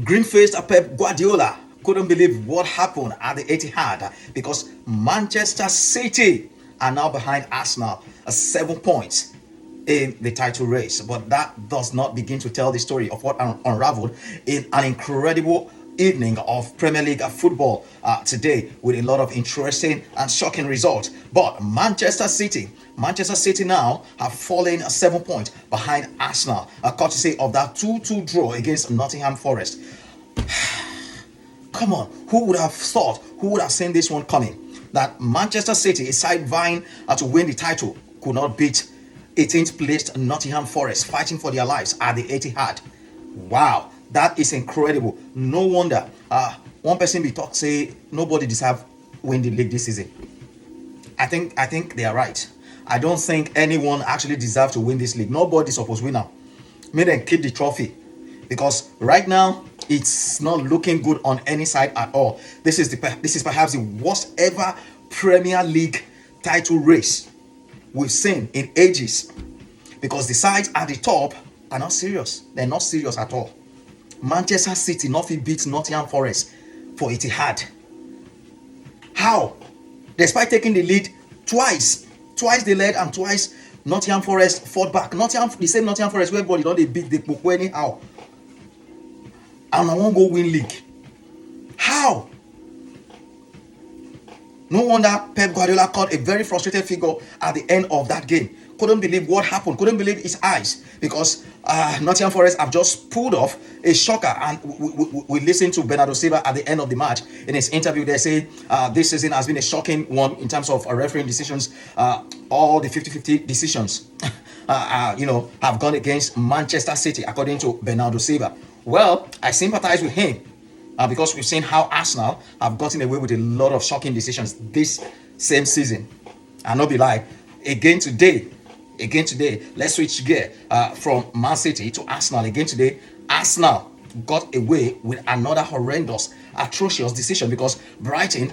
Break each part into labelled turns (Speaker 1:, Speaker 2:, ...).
Speaker 1: Green-faced Pep Guardiola couldn't believe what happened at the Etihad because Manchester City are now behind Arsenal 7 points in the title race. But that does not begin to tell the story of what unraveled in an incredible evening of Premier League football today with a lot of interesting and shocking results. But Manchester City now have fallen 7 points behind Arsenal, courtesy of that 2-2 draw against Nottingham Forest. Come on, who would have thought, who would have seen this one coming? That Manchester City, a side vying to win the title, could not beat 18th placed Nottingham Forest, fighting for their lives at the Etihad. Wow, that is incredible. No wonder one person be talk say nobody deserve win the league this season. I think they are right. I don't think anyone actually deserves to win this league. Nobody's supposed to win now. May them keep the trophy, because right now it's not looking good on any side at all. This is perhaps the worst ever Premier League title race we've seen in ages, because the sides at the top are not serious. They're not serious at all. Manchester City nothing beats Nottingham Forest for Etihad. How? Despite taking the lead twice they led and twice Nottingham Forest fought back. The same Nottingham Forest where everybody don't they beat the Poco anyhow. And I won't go win league. How? No wonder Pep Guardiola caught a very frustrated figure at the end of that game. Couldn't believe what happened. Couldn't believe his eyes, because Nottingham Forest have just pulled off a shocker. And we listened to Bernardo Silva at the end of the match in his interview. They say this season has been a shocking one in terms of refereeing decisions. All the 50-50 decisions, have gone against Manchester City, according to Bernardo Silva. Well, I sympathize with him. Because we've seen how Arsenal have gotten away with a lot of shocking decisions this same season. And not be like, again today, let's switch gear from Man City to Arsenal. Again today, Arsenal got away with another horrendous, atrocious decision, because Brighton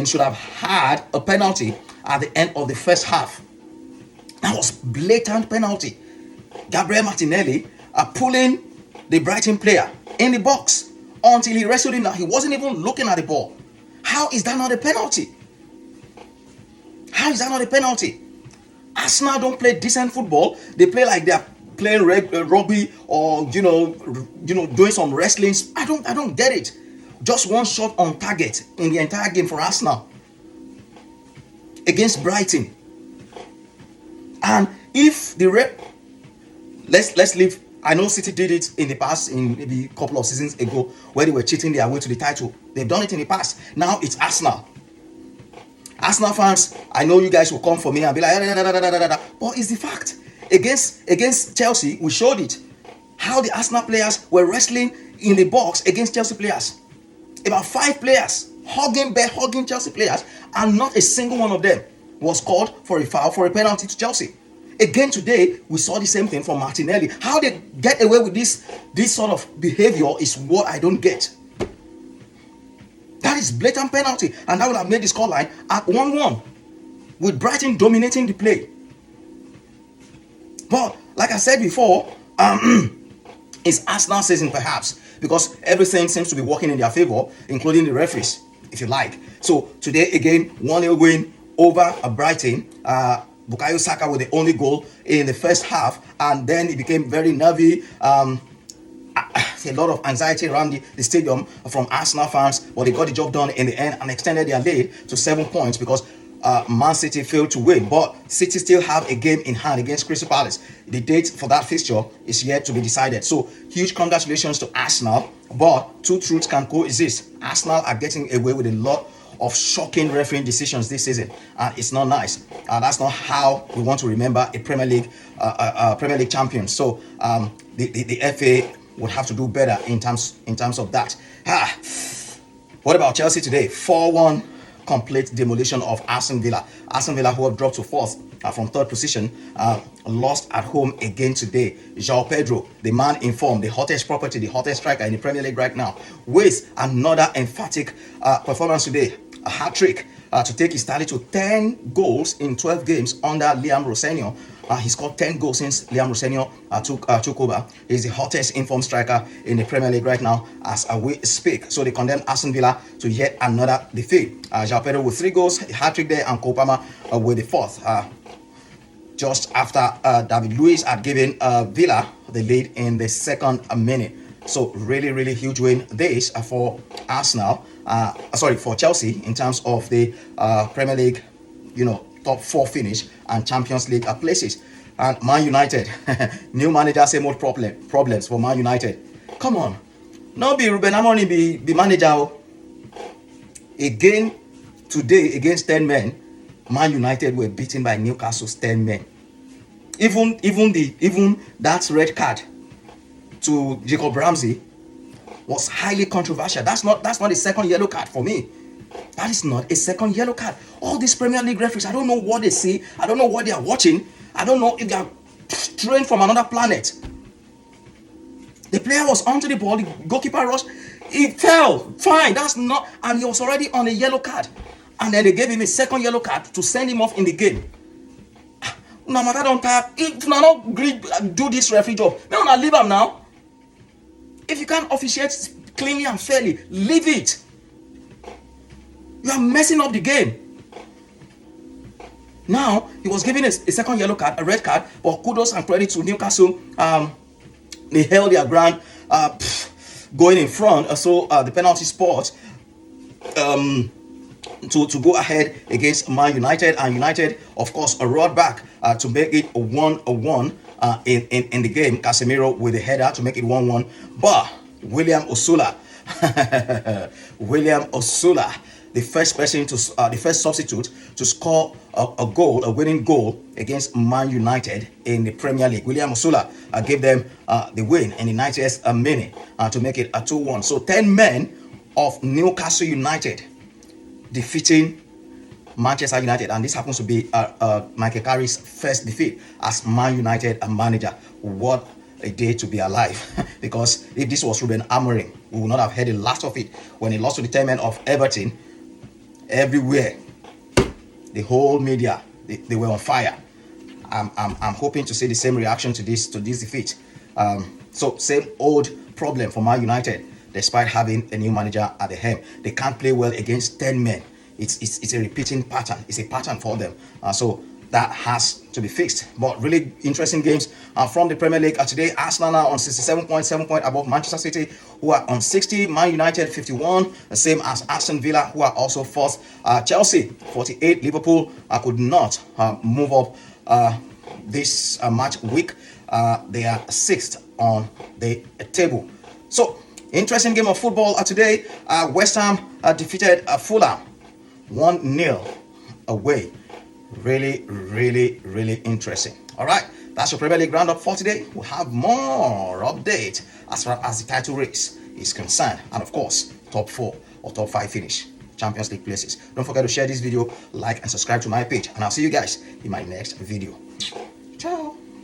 Speaker 1: should have had a penalty at the end of the first half. That was blatant penalty. Gabriel Martinelli pulling the Brighton player in the box until he wrestled him down. He wasn't even looking at the ball. How is that not a penalty? How is that not a penalty? Arsenal don't play decent football. They play like they're playing rugby, or doing some wrestling. I don't get it. Just one shot on target in the entire game for Arsenal against Brighton. And if the let's leave. I know City did it in the past, in maybe a couple of seasons ago, where they were cheating their way to the title. They've done it in the past. Now it's Arsenal. Arsenal fans, I know you guys will come for me and be like, but it's the fact. Against Chelsea, we showed it. How the Arsenal players were wrestling in the box against Chelsea players. About 5 players hugging Chelsea players, and not a single one of them was called for a foul, for a penalty to Chelsea. Again today, we saw the same thing from Martinelli. How they get away with this sort of behavior is what I don't get. That is blatant penalty, and that would have made the scoreline at 1-1, with Brighton dominating the play. But like I said before, it's Arsenal season perhaps, because everything seems to be working in their favor, including the referees, if you like. So today again, 1-0 win over Brighton. Bukayo Saka with the only goal in the first half, and then it became very nervy. A lot of anxiety around the stadium from Arsenal fans, but they got the job done in the end and extended their lead to 7 points, because Man City failed to win. But City still have a game in hand against Crystal Palace. The date for that fixture is yet to be decided. So huge congratulations to Arsenal, but two truths can coexist. Arsenal are getting away with a lot of shocking refereeing decisions this season, and it's not nice. That's not how we want to remember a Premier League champion. So the FA would have to do better in terms of that. What about Chelsea today? 4-1 complete demolition of Aston Villa. Aston Villa, who have dropped to 4th from 3rd position, lost at home again today. João Pedro, the man in form, the hottest property, the hottest striker in the Premier League right now, with another emphatic performance today. A hat-trick to take his tally to 10 goals in 12 games under Liam Rosenior. He scored 10 goals since Liam Rosenior took over. He's the hottest informed striker in the Premier League right now as we speak. So they condemned Aston Villa to yet another defeat. João Pedro with 3 goals, a hat-trick there, and Kopama with the 4th. Just after David Luiz had given Villa the lead in the 2nd minute. So really huge win this for Arsenal. For Chelsea in terms of the Premier League, top 4 finish and Champions League places. And Man United, new manager, same old problems for Man United. Come on, not be Ruben Amorim be manager. Again today against 10 men, Man United were beaten by Newcastle's 10 men. Even that red card to Jacob Ramsey was highly controversial. That's not a 2nd yellow card for me. That is not a 2nd yellow card. All these Premier League referees, I don't know what they see. I don't know what they are watching. I don't know if they are trained from another planet. The player was onto the ball. The goalkeeper rushed. He fell. Fine. That's not. And he was already on a yellow card. And then they gave him a 2nd yellow card to send him off in the game. No matter don't tap. If you not do this referee job, no, not leave him now. If you can't officiate cleanly and fairly, leave it. You are messing up the game. Now, he was given a 2nd yellow card, a red card, but kudos and credit to Newcastle. They held their ground, going in front. So the penalty spot to go ahead against Man United. And United, of course, roared back to make it 1-1 in the game. Casemiro with the header to make it 1-1. But William Osula, the first person the first substitute to score a winning goal against Man United in the Premier League. William Osula gave them the win in the 90th minute to make it a 2-1. So 10 men of Newcastle United defeating Manchester United, and this happens to be Mikel Carrick's first defeat as Man United manager. What a day to be alive! Because if this was Ruben Amorim, we would not have heard the last of it when he lost to the 10 men of Everton. Everywhere, the whole media, they were on fire. I'm hoping to see the same reaction to this defeat. So same old problem for Man United, despite having a new manager at the helm. They can't play well against 10 men. It's a repeating pattern. It's a pattern for them. So that has to be fixed. But really interesting games from the Premier League today. Arsenal now on 67 points, 7 points above Manchester City, who are on 60. Man United 51, the same as Aston Villa, who are also 4th. Chelsea 48. Liverpool could not move up this match week. They are 6th on the table. So interesting game of football today. West Ham defeated Fulham 1-0 away. Really interesting. All right, that's your Premier League roundup for today. We'll have more update as far as the title race is concerned, and of course top 4 or top 5 finish Champions League places. Don't forget to share this video, like and subscribe to my page, and I'll see you guys in my next video.